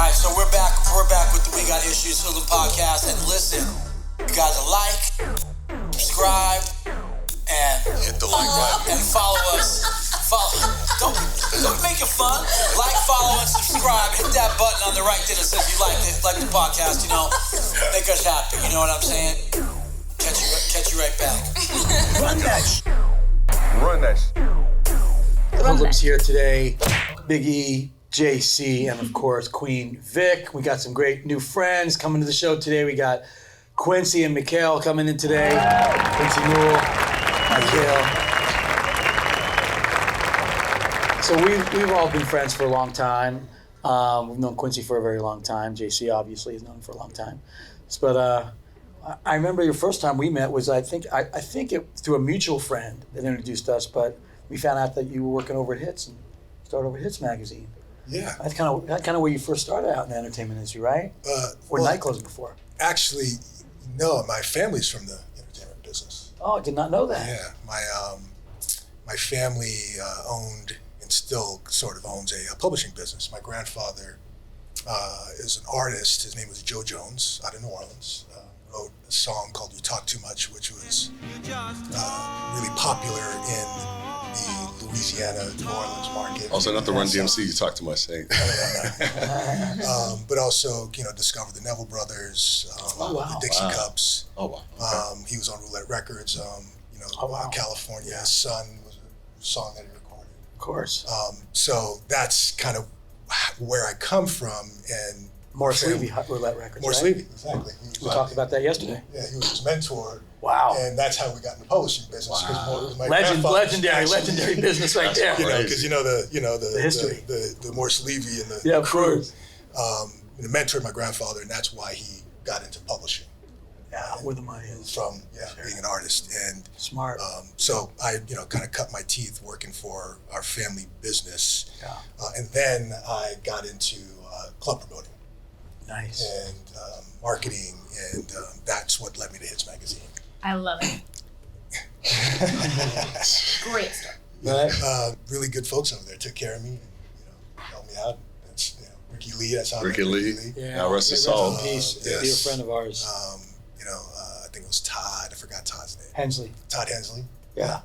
right, so we're back with the We Got Issues Hoodlum podcast. And listen, you gotta like, subscribe, and hit the like button. And follow us. Don't make it fun. Like, follow, and subscribe. Hit that button on the right there that says you like the podcast, you know. Make us happy, you know what I'm saying? Catch you right back. Run that. Hoodlum's here today. Big E, JC, and of course Queen Vic. We got some great new friends coming to the show today. We got Quincy and Mikhail coming in today. Quincy Newell, Mikhail. So we've all been friends for a long time. We've known Quincy for a very long time. JC obviously has known him for a long time. But I remember your first time we met was I think it through a mutual friend that introduced us. But we found out that you were working over at Hits and started over at Hits magazine. Yeah. That's kind of where you first started out in the entertainment industry, right? Or nightclubs before? Actually, no. My family's from the entertainment business. Oh, I did not know that. Yeah. My family owned and still sort of owns a publishing business. My grandfather is an artist. His name was Joe Jones out of New Orleans. Wrote a song called "You Talk Too Much," which was really popular in the Louisiana, New Orleans market. Also, not the Run DMC. You talk too much. But also, discovered the Neville Brothers, the Dixie Cups. Oh wow! Okay. He was on Roulette Records. California. Yeah. His son was a song that he recorded. Of course. So that's kind of where I come from, and Morris Levy, Roulette Records. Morris right? Levy, exactly. We talked about that yesterday. Yeah, he was his mentor. Wow. And that's how we got in the publishing business. Wow. My legendary business right there. Because the history, the Morris Levy and the crew. Mentored my grandfather, and that's why he got into publishing. Yeah, where the money is. From being an artist, and smart. So I kind of cut my teeth working for our family business. Yeah. And then I got into club promoting. Nice. And marketing, and that's what led me to Hits magazine. I love it. Great start. Right. Really good folks over there took care of me, and helped me out. That's Ricky Lee. That's how Ricky Lee. Yeah. Now rest his soul. Rest in peace. Yes. Dear friend of ours. I think it was Todd. I forgot Todd's name. Hensley. Todd Hensley. Yeah.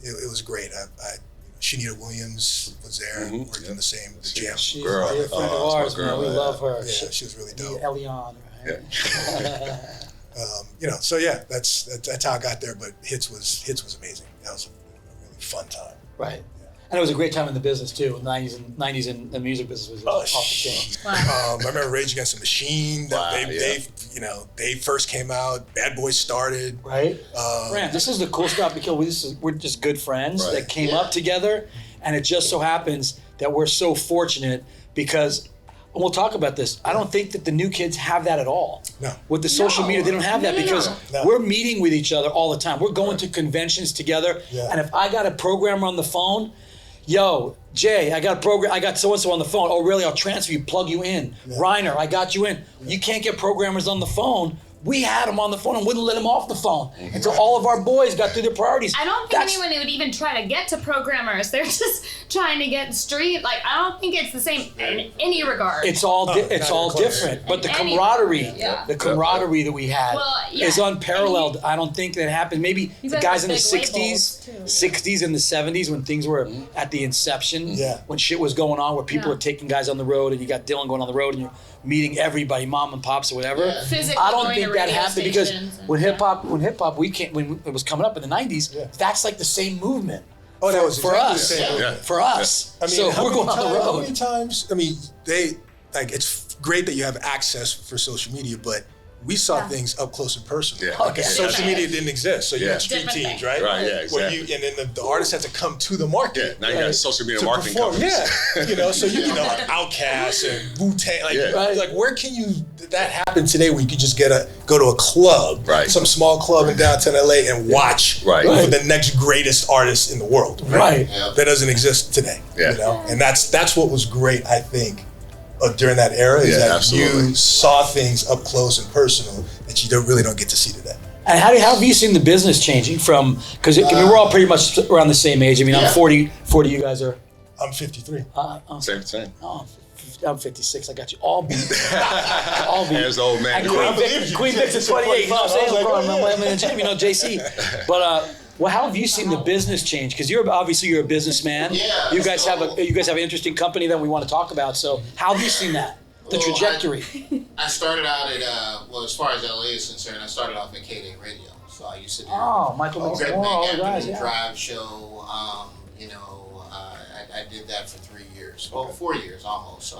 It was great. Shanita Williams was there, worked in the jam. She's Girl. a dear friend of ours, man. We love her. Yeah, she was really dope. Elion, right? Yeah. That's how I got there. But Hits was amazing. That was a really fun time. Right. And it was a great time in the business too. The 90s and the music business was off the chain. Wow. I remember Rage Against the Machine. They first came out. Bad Boys started. Right. Friends. This is the cool stuff because we're just good friends that came up together, and it just so happens that we're so fortunate because. And we'll talk about this. I don't think that the new kids have that at all. No. With the social media, they don't have that because we're meeting with each other all the time. We're going to conventions together. Yeah. And if I got a programmer on the phone, yo, Jay, I got a program. I got so-and-so on the phone. Oh, really? I'll transfer you, plug you in. Yeah. Reiner, I got you in. Yeah. You can't get programmers on the phone. We had them on the phone and wouldn't let them off the phone until all of our boys got through their priorities. I don't think anyone would even try to get to programmers. They're just trying to get street. I don't think it's the same in any regard. It's all different. But the camaraderie, that we had is unparalleled. I don't think that happened. Maybe the guys in the 60s and the 70s when things were at the inception, when shit was going on, where people were taking guys on the road and you got Dylan going on the road and you're meeting everybody, mom and pops or whatever. Physically I don't think that happened because when hip hop when it was coming up in the 90s, that's like the same movement. Oh, that was for exactly us. The same movement. For us. I mean, so we're going on the road. How many times? I mean, it's great that you have access for social media, but we saw things up close and personal. Yeah. Okay. Social media didn't exist, so you had street teams, right? Right, yeah, exactly. And then the artists had to come to the market. Yeah, now you got social media marketing companies. Yeah, so Outkast and Wu-Tang, where can that happen today where you could just go to a club, some small club in downtown LA and watch for the next greatest artist in the world, right? That doesn't exist today, and that's what was great, I think, during that era is that you saw things up close and personal that you really don't get to see today. And how have you seen the business changing from, because we're all pretty much around the same age. I mean, I'm 40, you guys are? I'm 53. Same. Oh, I'm 56. I got you all beat. all beat. As the old man. And Queen Vic's is 28. You know what I'm saying? JC. But well, how have you seen the business change? Because you're a businessman. Yeah. You guys have an interesting company that we want to talk about. So how have you seen that? The trajectory. I started out at as far as LA is concerned, I started off at K-Day Radio. So I used to do Michael Greg McMorrow, Afternoon Drive show. I did that for 3 years. Well, 4 years almost.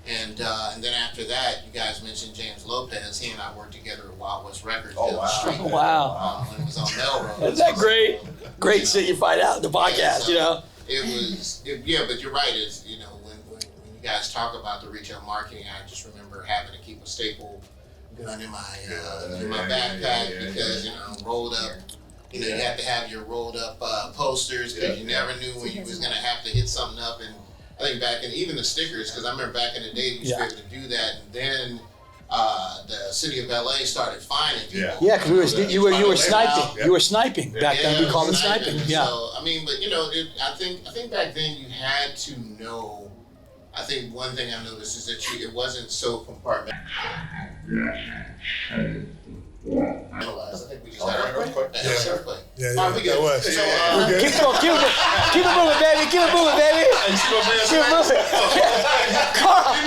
And then after that, you guys mentioned James Lopez. He and I worked together at Wild West Records. Street. Wow. When it was on Melrose. Isn't that great? Great shit you find out in the podcast, so It was, but you're right. Is when you guys talk about the retail marketing, I just remember having to keep a staple gun in my backpack because rolled up. You have to have your rolled up posters because you never knew when you was gonna have to hit something up. And I think back in even the stickers, because I remember back in the day you used to be able to do that. And then the city of LA started fining people. Yeah, because you were sniping. Yeah. You were sniping back then. We called it sniping. Yeah. So I mean, but I think back then you had to know. I think one thing I noticed is that it wasn't so compartmentalized. I think we just had an earthquake. Yeah, we good. So, keep it moving, baby. Keep it moving, baby. Keep it moving. Carl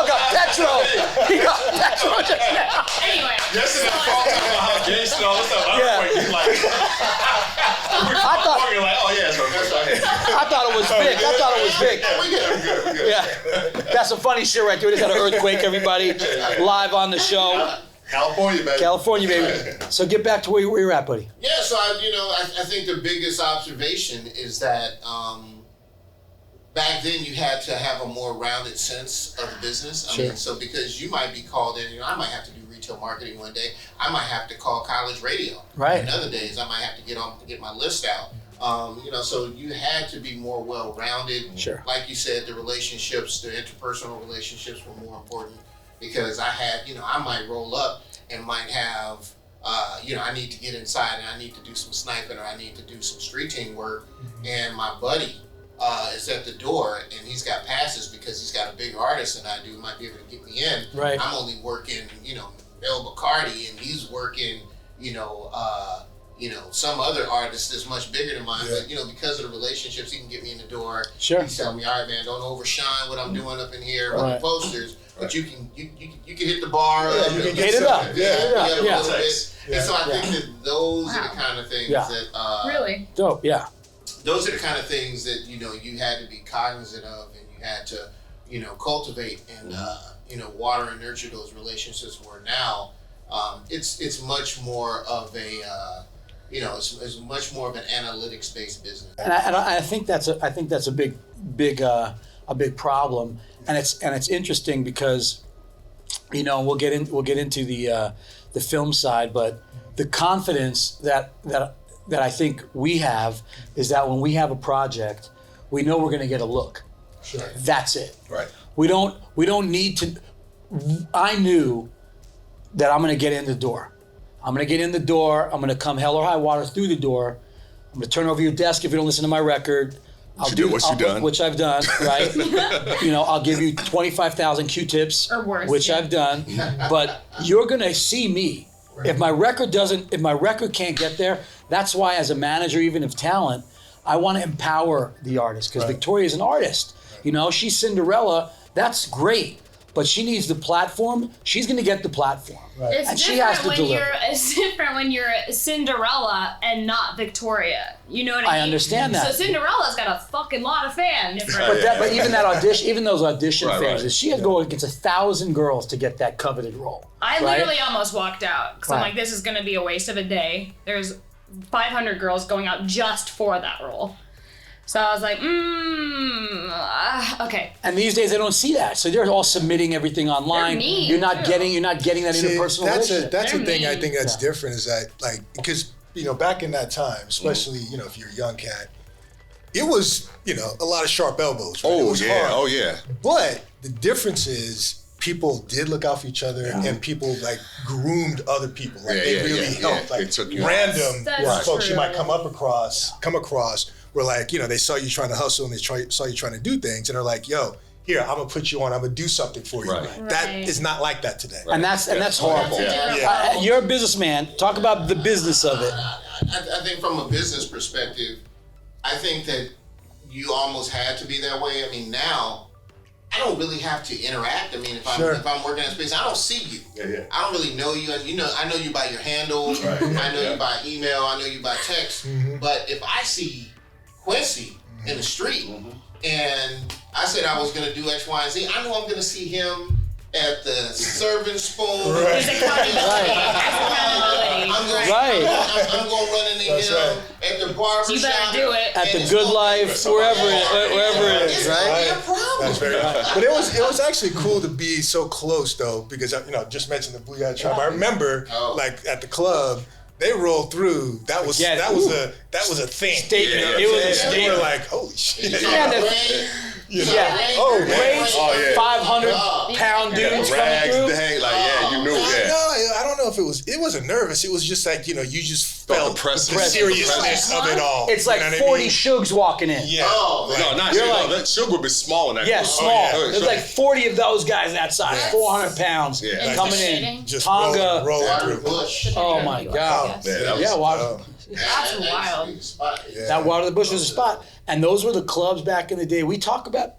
got petrol. He got petrol just now. Anyway. Yesterday, Carl talking about how Jason all this stuff. He's like, I thought it was big. we're good. Yeah. That's some funny shit right there. We just had an earthquake, everybody. Live on the show. California, baby. So get back to where you're at, buddy. Yeah, so I think the biggest observation is that back then you had to have a more rounded sense of the business. I mean, so because you might be called in, I might have to do retail marketing one day. I might have to call college radio. Right. And other days I might have to get my list out. So you had to be more well-rounded. Sure. Like you said, the relationships, the interpersonal relationships were more important because I had, I might roll up and might have, I need to get inside and I need to do some sniping or I need to do some street team work. And my buddy is at the door and he's got passes because he's got a bigger artist than I do, might be able to get me in. Right. I'm only working, El Bacardi and he's working, some other artist that's much bigger than mine, but because of the relationships, he can get me in the door. Sure. He's telling me, all right, man, don't overshine what I'm doing up in here with the posters, but you can hit the bar. You can hit it up. A little bit. Yeah. And so I think that those are the kind of things that really dope. Yeah. Those are the kind of things that you had to be cognizant of, and you had to cultivate and water and nurture those relationships. Where now, it's much more of a it's much more of an analytics-based business. And I think that's a big problem, and it's interesting because, we'll get into the film side, but the confidence that I think we have is that when we have a project, we know we're going to get a look. Sure. That's it. Right. We don't need to. I knew that I'm going to get in the door. I'm going to get in the door. I'm going to come hell or high water through the door. I'm going to turn over your desk if you don't listen to my record. Which I've done, right? I'll give you 25,000 Q-tips, or worse, which I've done. But you're going to see me. If my record can't get there, that's why as a manager, even of talent, I want to empower the artist because Victoria is an artist. She's Cinderella. That's great. But she needs the platform. She's going to get the platform. Right. And she has to deliver. It's different when you're Cinderella and not Victoria. You know what I mean? I understand that. So Cinderella's got a fucking lot of fans. But even that audition, even those audition phases, she had to go against 1,000 girls to get that coveted role. I literally almost walked out because I'm like, this is going to be a waste of a day. There's 500 girls going out just for that role. So I was like, okay. And these days they don't see that, so they're all submitting everything online. You're not getting that interpersonal relationship. That's the thing I think that's different is that because back in that time, especially if you're a young cat, it was a lot of sharp elbows. Right? It was hard. But the difference is people did look out for each other and people groomed other people. They really helped. Random folks you might come across were like, they saw you trying to hustle and saw you trying to do things, and they're like, yo, here, I'm gonna put you on. I'm gonna do something for you. Right. That is not like that today. And that's horrible. You're a businessman. Talk about the business of it. I think from a business perspective, I think that you almost had to be that way. I mean, now I don't really have to interact. I mean, if I'm working in space, I don't see you. I don't really know you. I know you by your handle. Right. I know you by email. I know you by text. But if I see Quincy in the street and I said I was going to do X, Y, and Z, I know I'm going to see him at the serving spoon. There's accountability. I'm going to run into him at the barber You shop. better do it. At the Good Life, wherever it is, right? That's very But it was actually cool to be so close though, because just mentioned the Booyah Tribe. I remember like at the club, they rolled through. That was a thing. Statement. It was a statement. They were like, holy shit. Oh, great. 500-pound dudes coming through. You knew. I don't know if it wasn't nervous. It was just like, you just felt the seriousness of it all. It's like 40 Shugs walking in. Yeah. That Shug would be small in that. Yeah, small. There's like 40 of those guys that size, 400 pounds coming in. Just Tonga. rolling through. Oh my God. That's wild. That Water the Bush was a spot. And those were the clubs back in the day. We talk about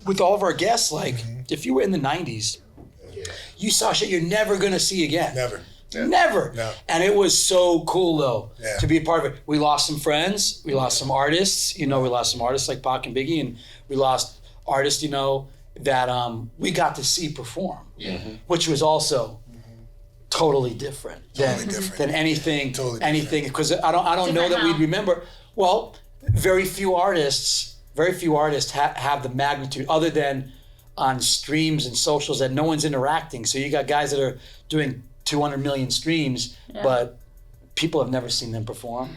with all of our guests, like if you were in the 90s, you saw shit you're never going to see again. Never. Never. No. And it was so cool though to be a part of it. We lost some friends. We lost some artists. We lost some artists like Pac and Biggie, and we lost artists, that we got to see perform, which was also totally different than anything. Because I don't know that we'd remember. Well, very few artists have the magnitude other than on streams and socials that no one's interacting. So you got guys that are doing 200 million streams, but people have never seen them perform.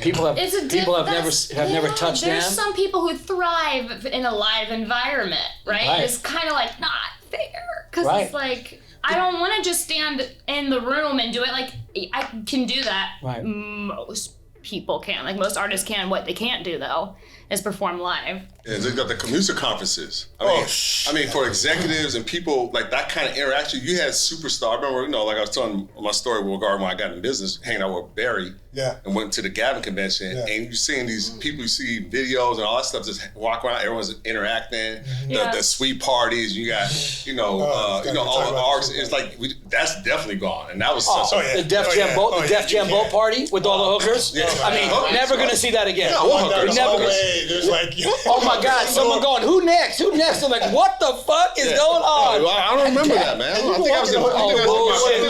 People have never touched them. There's some people who thrive in a live environment, right? It's kind of like not fair because it's like I don't want to just stand in the room and do it. Like I can do that. Right. Most people can. Like most artists can. What they can't do though is perform live. Yeah, they got the music conferences. I mean, for executives and people like that kind of interaction, you had superstar. I remember, like I was telling my story regarding when I got in business, hanging out with Barry, and went to the Gavin convention, and you're seeing these people, you see videos and all that stuff, just walk around, everyone's interacting, the sweet parties, you got, all the artists. It's like that's definitely gone, and that was such a the Def Jam boat party with all the hookers. I mean, never gonna see that again. We're never gonna see. There's like, oh my God, someone going, who next? Who next? I'm like, what the fuck is going on? I don't remember that, man. I think I was in bullshit.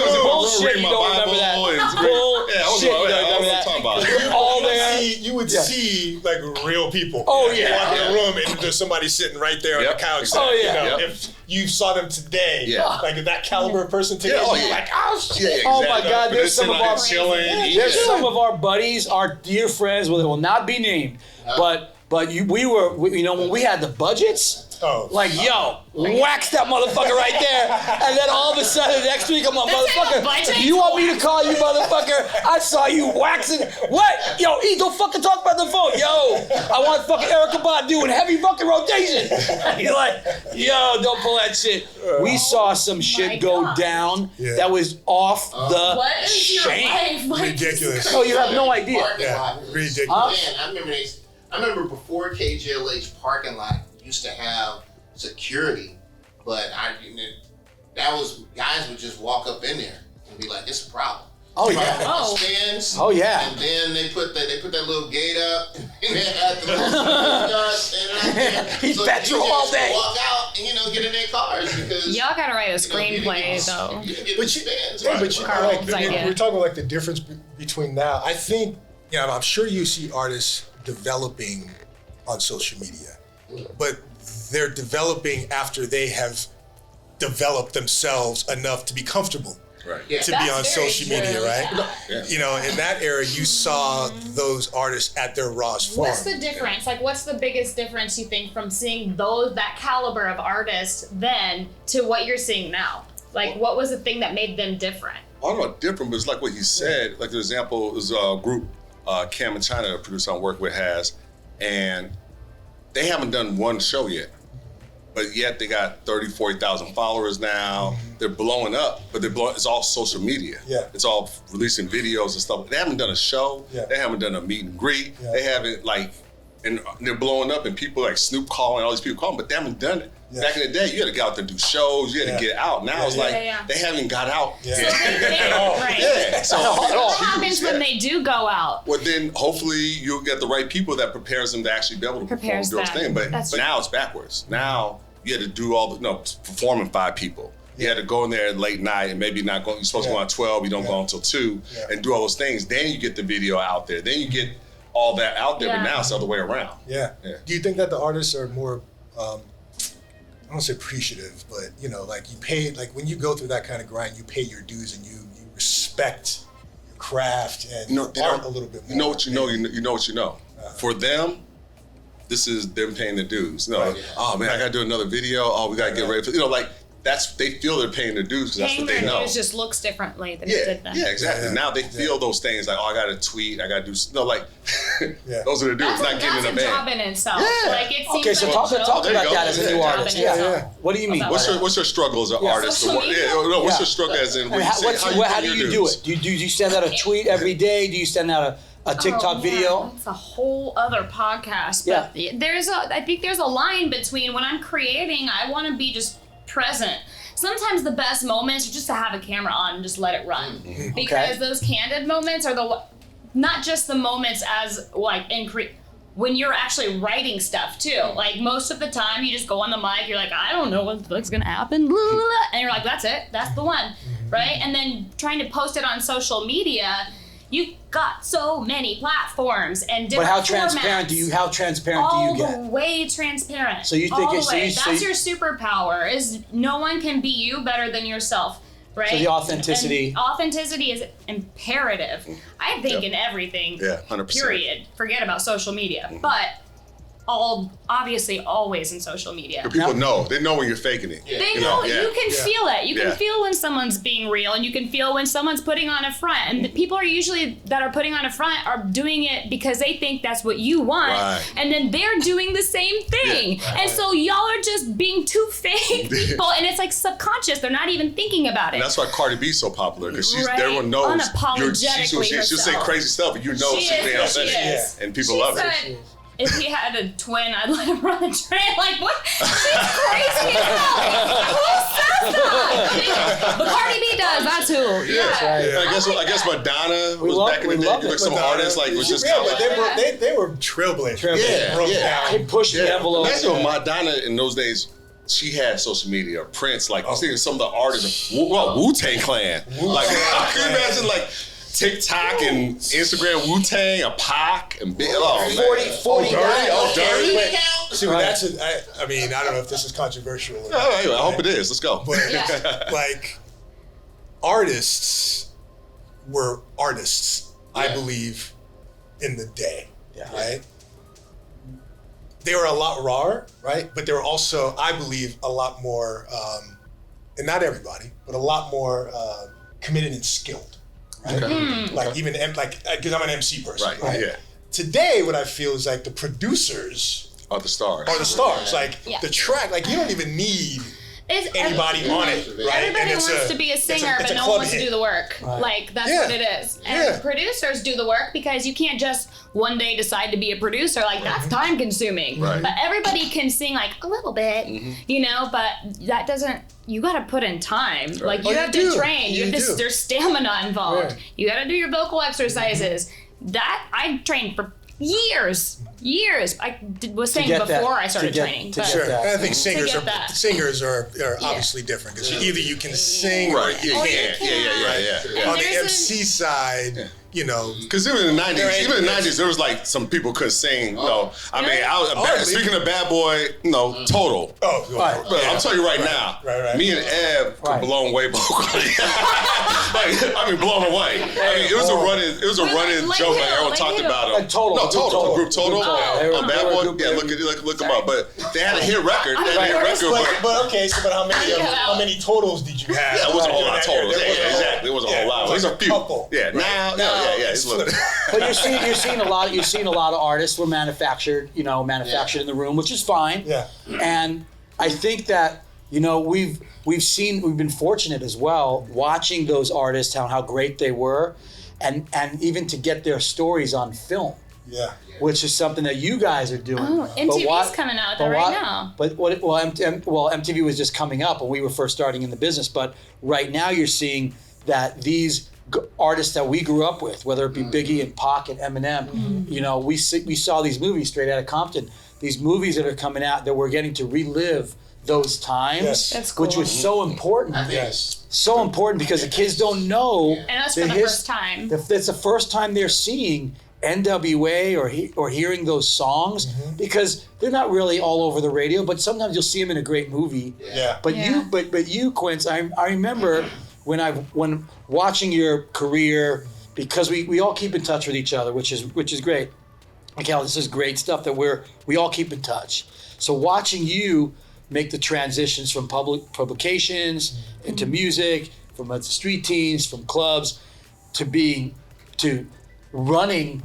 You don't remember that. Bullshit. You don't remember that. All there. You would see like real people. Oh yeah. You walk in a room and there's somebody sitting right there on the couch. Oh yeah. If you saw them today, like that caliber of person today, you're like, oh shit. Oh my God, there's some of our buddies, our dear friends, well, they will not be named, but we were, when we had the budgets, wax that motherfucker right there, and then all of a sudden next week I'm like, motherfucker, you want me to call you motherfucker? I saw you waxing. What? Yo, E, don't fucking talk about the phone. Yo, I want fucking Erykah Badu in heavy fucking rotation. And you're like, yo, don't pull that shit. We saw some shit go down that was off the chain. Ridiculous. Oh, you have no idea. Ridiculous. Man, I remember before KJLH parking lot used to have security, but guys would just walk up in there and be like, "It's a problem." Oh yeah. Stands. Oh yeah. And then they put that little gate up, and they had the little standing out there. He's so petrol all day. Walk out and get in their cars because y'all gotta write a screenplay though. We're talking like the difference between now. I think I'm sure you see artists developing on social media, but they're developing after they have developed themselves enough to be comfortable to be on social media, right? In that era, you saw those artists at their rawest form. What's the difference? Like, what's the biggest difference you think from seeing that caliber of artists then to what you're seeing now? Like, what was the thing that made them different? I don't know different, but it's like what he said. Like, the example is a group, Cam and China, a producer I work with, has. and they haven't done one show yet. But yet they got 30,000, 40,000 followers now. They're blowing up, but it's all social media. Yeah. It's all releasing videos and stuff. They haven't done a show. Yeah. They haven't done a meet and greet. Yeah. They haven't and they're blowing up, and people like Snoop calling, all these people calling, but they haven't done it. Yeah. Back in the day, you had to get out there and do shows. You had to get out. Now it's they haven't got out. Yeah. So right. So what happens when they do go out? Well, then hopefully you'll get the right people that prepares them to actually be able to perform those things. But now it's backwards. Now you had to do performing 5 people. You had to go in there late night and maybe not go. You're supposed to go on 12. You don't go until 2 and do all those things. Then you get the video out there. Then you get all that out there. But now it's the other way around. Yeah. Do you think that the artists are more? I don't say appreciative, but you pay, when you go through that kind of grind, you pay your dues and you respect your craft and art a little bit more. You know what you know. You know what you know. For them, this is them paying the dues. Oh man, I gotta do another video. Oh, we gotta get ready for they feel they're paying their dues because that's what they know. Paying their dues just looks differently than it did then. Yeah, exactly. Yeah. Now they feel those things like, I gotta tweet, I gotta do those are the dudes. Not getting in a band. That's a job in itself. Yeah. It seems okay, so talk about that as a new artist. Yeah. What do you mean? What's your struggle as an artist? What's your struggle as in? How do you do it? Do you send out a tweet every day? Do you send out a TikTok video? That's a whole other podcast. But I think there's a line between when I'm creating, I want to be just present. Sometimes the best moments are just to have a camera on and just let it run. Because those candid moments are not just the moments as when you're actually writing stuff too. Like most of the time you just go on the mic, you're like, I don't know what's gonna happen. Blah, blah, blah. And you're like, that's it, that's the one. Right? And then trying to post it on social media, you've got so many platforms and different But how transparent do you get? All the way transparent. So you think that's your superpower, is no one can be you better than yourself, right? So the authenticity. And authenticity is imperative, I think, in everything. Yeah, 100%. Period. Forget about social media. But obviously always in social media. People know. They know when you're faking it. They know. You can feel it. You can feel when someone's being real, and you can feel when someone's putting on a front. And the people that are putting on a front are doing it because they think that's what you want. Right. And then they're doing the same thing. Yeah. And so y'all are just being two fake people, and it's like subconscious. They're not even thinking about it. And that's why Cardi B's so popular, because everyone knows she'll say crazy stuff, and she's being authentic. And people love it. If he had a twin, I'd let him run the train. Like, what? She's crazy as hell. Who says that? But Cardi B does. That's who. Yeah. Right. I guess Madonna was back in the day. Like some artists, was just kind of they were trailblazers. They pushed the envelope. Imagine Madonna in those days. She had social media. Prince, I was thinking some of the artists. Wu-Tang Clan. Can you imagine TikTok and Instagram, Wu-Tang, a Pac, and Big. 40 Dirty. See, that's I don't know if this is controversial. I hope it is. Let's go. But artists were artists, I believe, in the day. Yeah. Right. They were a lot rawer, right? But they were also, I believe, a lot more, and not everybody, but a lot more committed and skilled. Right? Okay. Because I'm an MC person. Right. Yeah. Today, what I feel is the producers are the stars. The track, you don't even need anybody on it. Right? Everybody wants to be a singer, but no one wants to do the work. Right. That's what it is. And producers do the work because you can't just one day decide to be a producer. That's time consuming. Right. But everybody can sing a little bit, but that doesn't. You got to put in time. Right. You have to train. There's stamina involved. Yeah. You got to do your vocal exercises. That I trained for years. I was saying before I started training. Sure. I think singers are obviously different, because either you can sing or you can't. Yeah. On the MC side, because even in the 90s, there was some people couldn't sing. Speaking of Bad Boy, Total. I'm telling you right now, me and Ev were blown away vocally. Blown away. It was a running joke. Everyone talked about him. Total. The group Total. Bad Boy. Yeah, look them up. But they had a hit record. But how many totals did you have? Yeah, it wasn't a whole lot of totals. Yeah, exactly. It wasn't a whole lot. It was a few. Yeah, now But you're seeing a lot of artists were manufactured in the room, which is fine. Yeah. And I think that we've been fortunate as well watching those artists how great they were, and even to get their stories on film. Yeah. Which is something that you guys are doing. Oh, MTV's coming out with that right now. MTV was just coming up when we were first starting in the business. But right now you're seeing that these artists that we grew up with, whether it be Biggie and Pac and Eminem, we saw these movies straight out of Compton. These movies that are coming out that we're getting to relive those times, That's cool. which was so important. So important because the kids don't know. And that's for the first time. That's the first time they're seeing NWA or hearing those songs, because they're not really all over the radio, but sometimes you'll see them in a great movie. But you, Quince, I remember when watching your career, because we all keep in touch with each other, which is great. Michael, this is great stuff that we all keep in touch. So watching you make the transitions from publications into music, from street teens, from clubs, to running,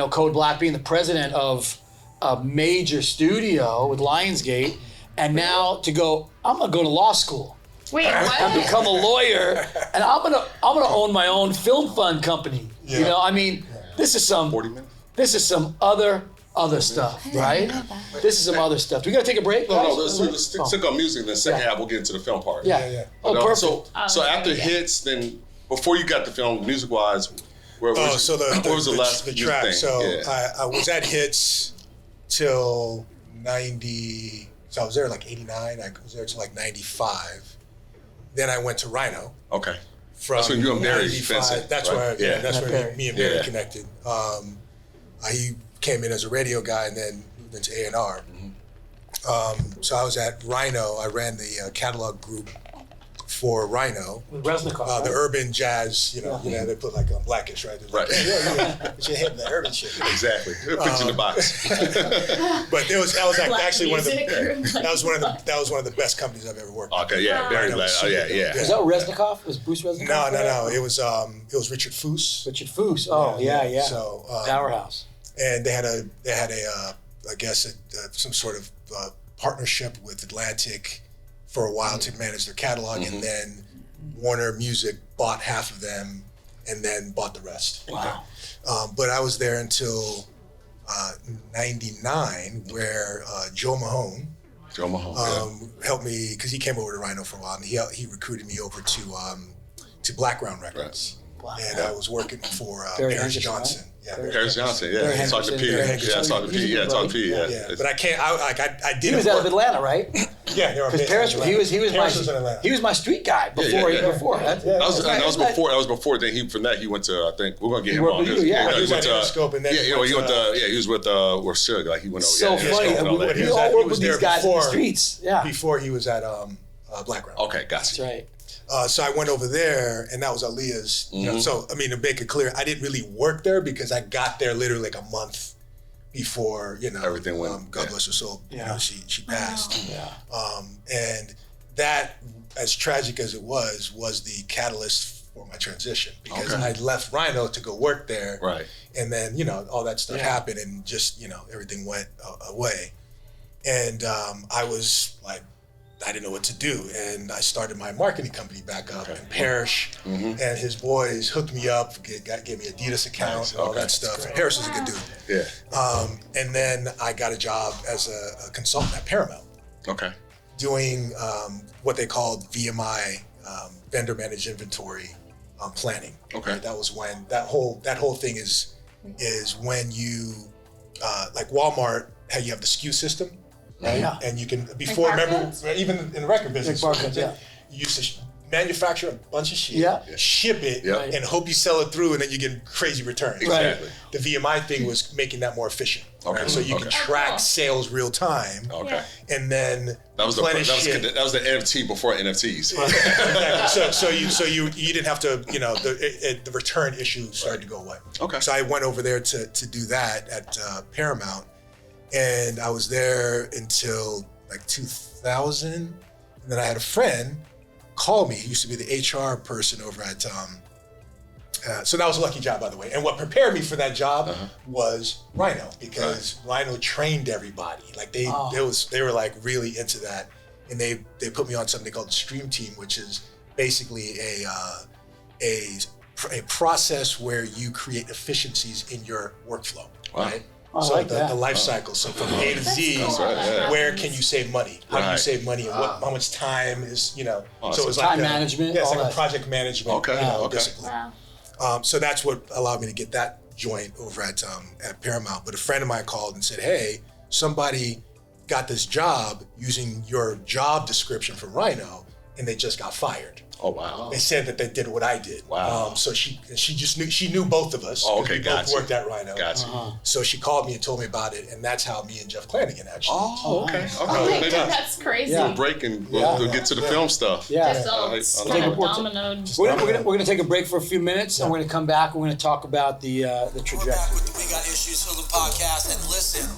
Code Black, being the president of a major studio with Lionsgate, and now to go, I'm gonna go to law school. Wait, what? And become a lawyer, and I'm gonna own my own film fund company. This is some 40 minutes. This is some other stuff, right? This is some other stuff. Do we gotta take a break? No, let's stick on music, then second half we'll get into the film part. Yeah. Oh, perfect. So after hits, then before you got the film, music wise, what was the last track? thing? So I was at Hits till 90. So I was there like 89. I was there till like 95. Then I went to Rhino. Okay. From so you and Barry Vincent. That's right? where that's where me and Barry connected. He came in as a radio guy and then moved into A&R. So I was at Rhino. I ran the catalog group for Rhino. With Resnikov, the urban jazz, they put like on Blackish, right? Right. But you're hitting the urban shit. Exactly. Picture in the box. But that was actually one of the best companies I've ever worked with. Okay, yeah, very glad. Oh yeah. Was that Resnikov? Was Bruce Resnikov? No. It was Richard Foose. Richard Foose. Oh yeah. So Powerhouse. And they had a I guess some sort of partnership with Atlantic for a while to manage their catalog, and then Warner Music bought half of them and then bought the rest. Wow. But I was there until 99, where Joe Mahone helped me, because he came over to Rhino for a while, and he recruited me over to Blackground Records. And I was working for Paris Johnson. Right? Paris Johnson, Talk to P. Talk to P. But I can't. I did. He was out of Atlanta, right? Yeah, because Paris. He was my street guy before. That was before. Then he went to. I think we're gonna get him on. He was at Interscope, and then he was with Suge. Like he went over. So funny. We all worked with these guys in the streets. Yeah. Before he was at Blackground. Okay, gotcha. That's right. So I went over there, and that was Aaliyah's. So I mean, to make it clear, I didn't really work there because I got there literally like a month before everything went. God bless her soul. She passed. Yeah. And that, as tragic as it was the catalyst for my transition, because I left Rhino to go work there. Right. And then all that stuff happened, and just everything went away, and I was like, I didn't know what to do, and I started my marketing company back up. And Parrish and his boys hooked me up, gave me Adidas account and all that stuff. And Parrish was a good dude. Yeah. And then I got a job as a consultant at Paramount. Okay. Doing what they called VMI, vendor managed inventory planning. Okay. Right? That was when that whole thing is when you like Walmart, how you have the SKU system. Right? Yeah. And you can, before, remember, even in the record business, you used to manufacture a bunch of shit, ship it, and hope you sell it through, and then you get crazy returns. Exactly. The VMI thing was making that more efficient. Okay. Right? So you can track sales real time. Okay. And then that was the NFT before NFTs. Exactly. So you didn't have to, the return issue started to go away. Okay. So I went over there to do that at Paramount. And I was there until like 2000. And then I had a friend call me. He used to be the HR person over at So that was a lucky job, by the way. And what prepared me for that job was Rhino, because Rhino trained everybody. Like they were like really into that, and they put me on something called the Stream Team, which is basically a process where you create efficiencies in your workflow, right? So like the life cycle. So from A to Z, where can you save money? How do you save money? And how much time is, you know? So it's like time management. Yeah, it's like a project management discipline. Okay. So that's what allowed me to get that joint over at Paramount. But a friend of mine called and said, hey, somebody got this job using your job description for Rhino, and they just got fired. Oh wow! They said that they did what I did. Wow! So she knew both of us. Oh, okay, we both worked at Rhino. Gotcha. So she called me and told me about it, and that's how me and Jeff Flanagan actually. Oh, okay. Oh my God, that's crazy. We'll break and we'll get to the film stuff. Just dominoed. We're gonna take a break for a few minutes, and we're gonna come back. We're gonna talk about the trajectory. We're back with the We Got Issues Hoodlum podcast, and listen,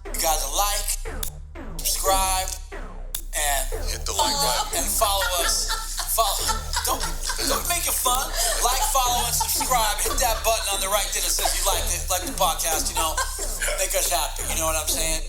you guys like, subscribe, and hit the like button and follow us. Don't make it fun. Like, follow, and subscribe. Hit that button on the right there that says you like the podcast, you know. Make us happy, you know what I'm saying?